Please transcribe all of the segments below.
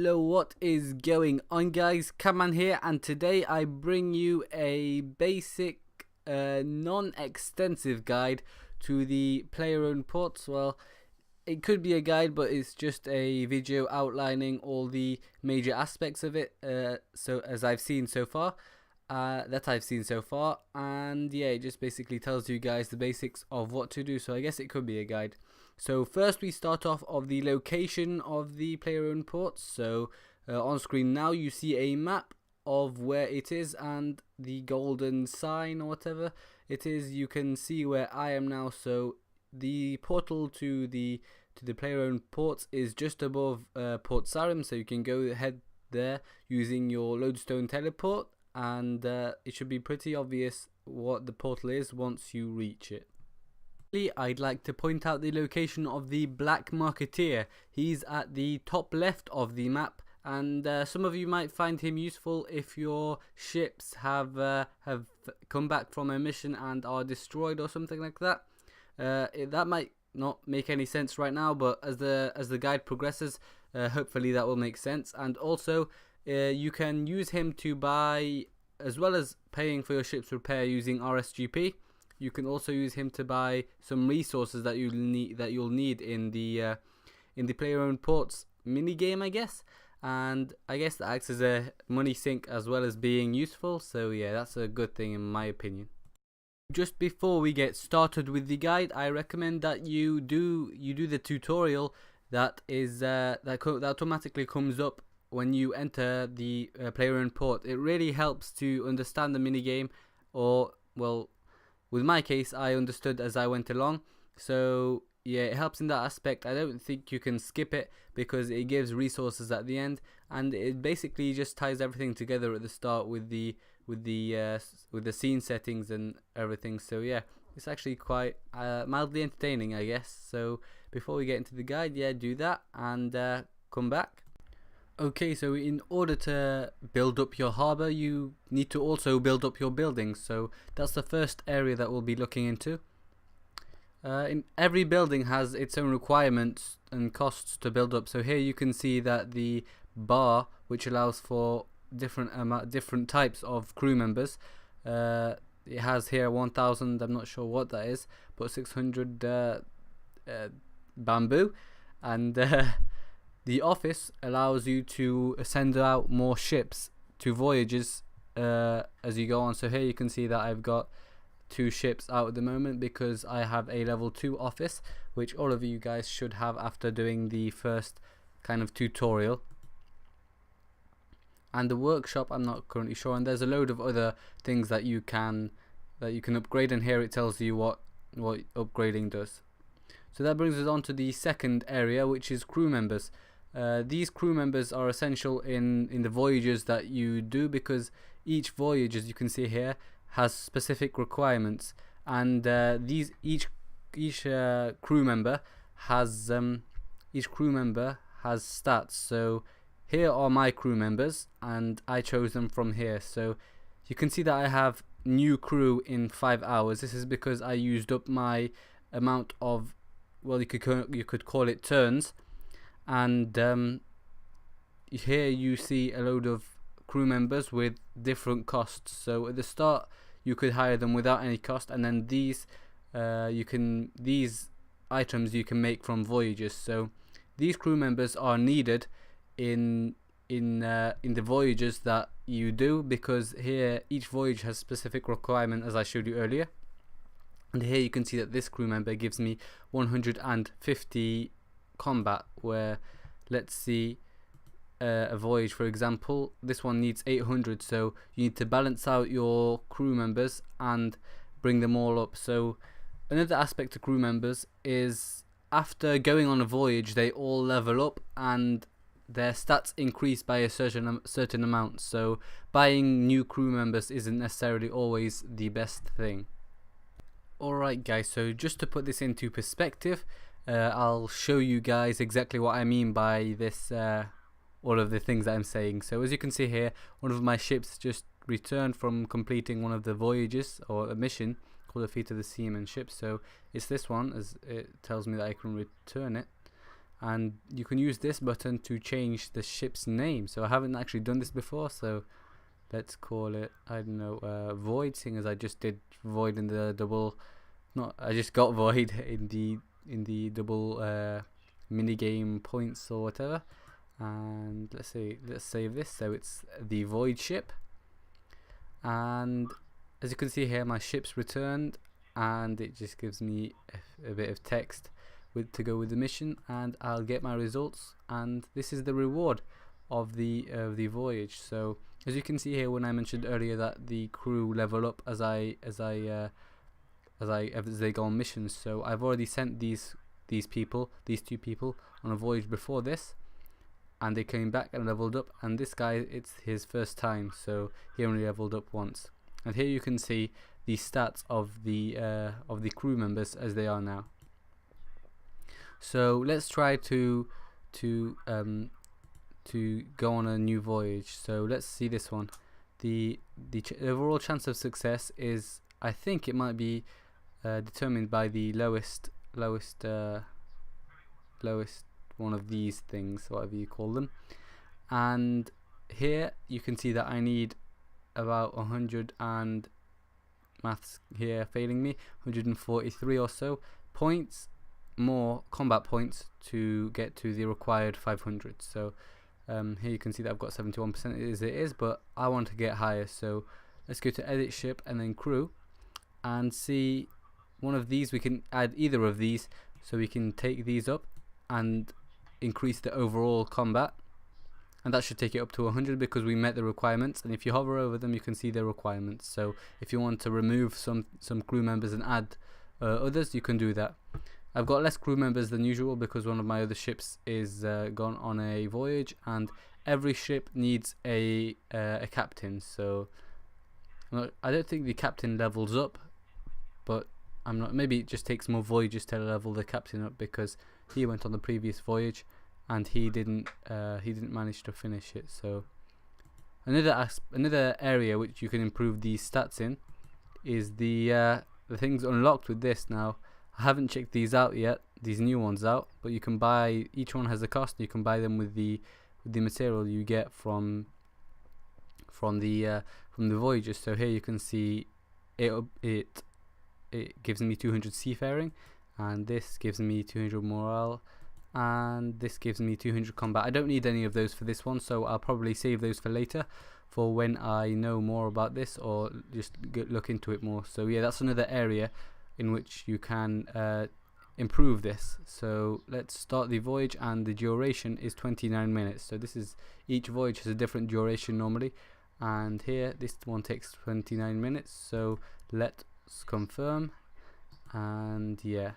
Hello, what is going on, guys? Canman here, and today I bring you a basic non-extensive guide to the player-owned ports. Well, it could be a guide, but it's just a video outlining all the major aspects of it, that I've seen so far, and yeah, it just basically tells you guys the basics of what to do. So I guess it could be a guide. So first we start off of the location of the player-owned ports. So on screen now you see a map of where it is and the golden sign or whatever it is. You can see where I am now. So the portal to the player-owned ports is just above Port Sarim, so you can go ahead there using your lodestone teleport, and it should be pretty obvious what the portal is once you reach it. I'd like to point out the location of the Black Marketeer. He's at the top left of the map, and some of you might find him useful if your ships have come back from a mission and are destroyed or something like that. That might not make any sense right now, but as the guide progresses, hopefully that will make sense. And also you can use him to buy, as well as paying for your ship's repair using RSGP. You can also use him to buy some resources that you'll need in the player-owned ports mini game, I guess. And I guess that acts as a money sink as well as being useful. So yeah, that's a good thing in my opinion. Just before we get started with the guide, I recommend that you do the tutorial that automatically comes up when you enter the player-owned port. It really helps to understand the minigame, or well, with my case, I understood as I went along. So yeah, it helps in that aspect. I don't think you can skip it because it gives resources at the end, and it basically just ties everything together at the start with the scene settings and everything. So yeah, it's actually quite mildly entertaining, I guess. So before we get into the guide, yeah, do that and come back. Okay, so in order to build up your harbour, you need to also build up your buildings. So that's the first area that we'll be looking into. In every building has its own requirements and costs to build up. So here you can see that the bar, which allows for different types of crew members, it has here 1000. I'm not sure what that is, but 600 bamboo, and the office allows you to send out more ships to voyages as you go on. So here you can see that I've got 2 ships out at the moment because I have a level 2 office, which all of you guys should have after doing the first kind of tutorial. And the workshop, I'm not currently sure, and there's a load of other things that you can upgrade, and here it tells you what upgrading does. So that brings us on to the second area, which is crew members. These crew members are essential in the voyages that you do, because each voyage, as you can see here, has specific requirements, and each crew member has stats. So here are my crew members, and I chose them from here. So you can see that I have new crew in 5 hours. This is because I used up my amount of, well, you could call it turns. And here you see a load of crew members with different costs. So at the start you could hire them without any cost, and then these items you can make from voyages. So these crew members are needed in the voyages that you do, because here each voyage has specific requirement, as I showed you earlier. And here you can see that this crew member gives me 150 combat, where, let's see, a voyage, for example, this one needs 800. So you need to balance out your crew members and bring them all up. So another aspect of crew members is, after going on a voyage, they all level up and their stats increase by a certain amount. So buying new crew members isn't necessarily always the best thing. Alright guys, so just to put this into perspective, I'll show you guys exactly what I mean by this, all of the things that I'm saying. So as you can see here, one of my ships just returned from completing one of the voyages, or a mission called the Feat of the Seaman ship. So it's this one, as it tells me that I can return it. and you can use this button to change the ship's name. So I haven't actually done this before, so let's call it, I don't know, Void, seeing as I just did Void in the double, I just got Void in the double mini game points or whatever. And let's save this. So it's the Void ship, and as you can see here, my ship's returned, and it just gives me a bit of text to go with the mission, and I'll get my results, and this is the reward of the voyage. So as you can see here, when I mentioned earlier that the crew level up as they go on missions, so I've already sent these two people on a voyage before this, and they came back and leveled up, and this guy, it's his first time, so he only leveled up once. And here you can see the stats of the crew members as they are now. So let's try to go on a new voyage. So let's see this one. The overall chance of success is, I think it might be determined by the lowest one of these things, whatever you call them. And here you can see that I need about 100 and maths here failing me, 143 or so points, more combat points, to get to the required 500. So here you can see that I've got 71% as it is, but I want to get higher. So let's go to edit ship and then crew, and see one of these. We can add either of these, so we can take these up and increase the overall combat, and that should take it up to 100 because we met the requirements. And if you hover over them, you can see the requirements. So if you want to remove some crew members and add others, you can do that. I've got less crew members than usual because one of my other ships is gone on a voyage, and every ship needs a captain. So I don't think the captain levels up, but maybe it just takes more voyages to level the captain up, because he went on the previous voyage and he didn't manage to finish it. So another area which you can improve these stats in is the things unlocked with this. Now I haven't checked these out yet, these new ones out, but you can buy, each one has a cost. You can buy them with the material you get from the voyages. So here you can see it gives me 200 seafaring, and this gives me 200 morale, and this gives me 200 combat. I don't need any of those for this one, so I'll probably save those for later, for when I know more about this, or just look into it more. So yeah, that's another area in which you can improve this. So let's start the voyage, and the duration is 29 minutes. So this is, each voyage has a different duration normally, and here this one takes 29 minutes. So let's confirm. And yeah,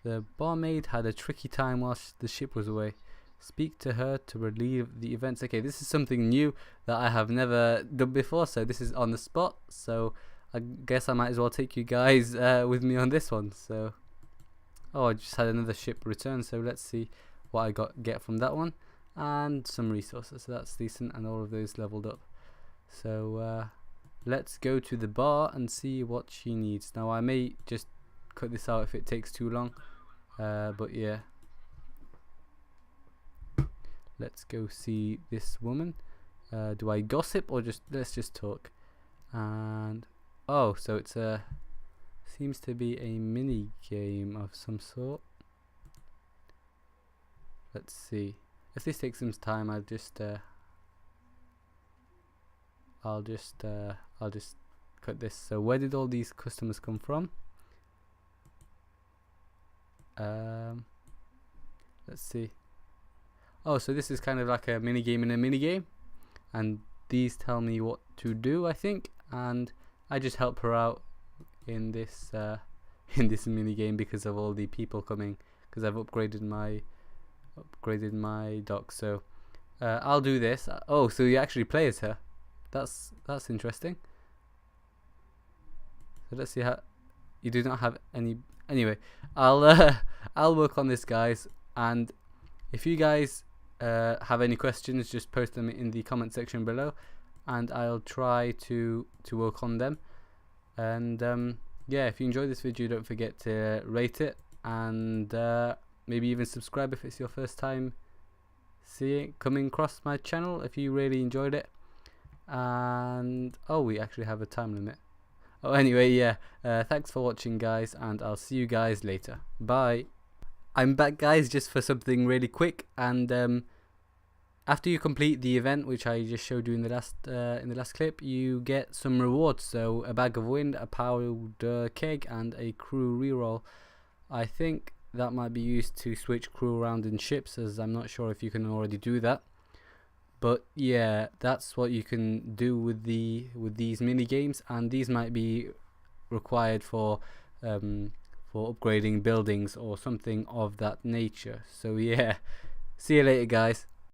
the barmaid had a tricky time whilst the ship was away. Speak to her to relieve the events. Okay, this is something new that I have never done before, so this is on the spot. So I guess I might as well take you guys with me on this one. So, oh, I just had another ship return, so let's see what I get from that one, and some resources. So that's decent, and all of those leveled up. So let's go to the bar and see what she needs. Now I may just cut this out if it takes too long, but yeah, let's go see this woman. Do I gossip or let's just talk? And oh, so it's seems to be a mini game of some sort. Let's see. If this takes some time, I'll just cut this. So where did all these customers come from? Let's see. Oh, so this is kind of like a mini game in a mini game, and these tell me what to do, I think, and I just help her out in this mini game because of all the people coming, because I've upgraded my dock. So I'll do this. Oh, so you actually play as her. That's interesting. So let's see how you do not have any. Anyway, I'll work on this, guys, and if you guys have any questions, just post them in the comment section below, and I'll try to work on them. And yeah, if you enjoyed this video, don't forget to rate it, and maybe even subscribe if it's your first time coming across my channel, if you really enjoyed it. And oh, we actually have a time limit. Oh, anyway, yeah, thanks for watching, guys, and I'll see you guys later. Bye. I'm back, guys, just for something really quick. And after you complete the event, which I just showed you in the last clip, you get some rewards. So a bag of wind, a powder keg, and a crew reroll. I think that might be used to switch crew around in ships, as I'm not sure if you can already do that. But yeah, that's what you can do with these mini games, and these might be required for upgrading buildings or something of that nature. So yeah, see you later, guys.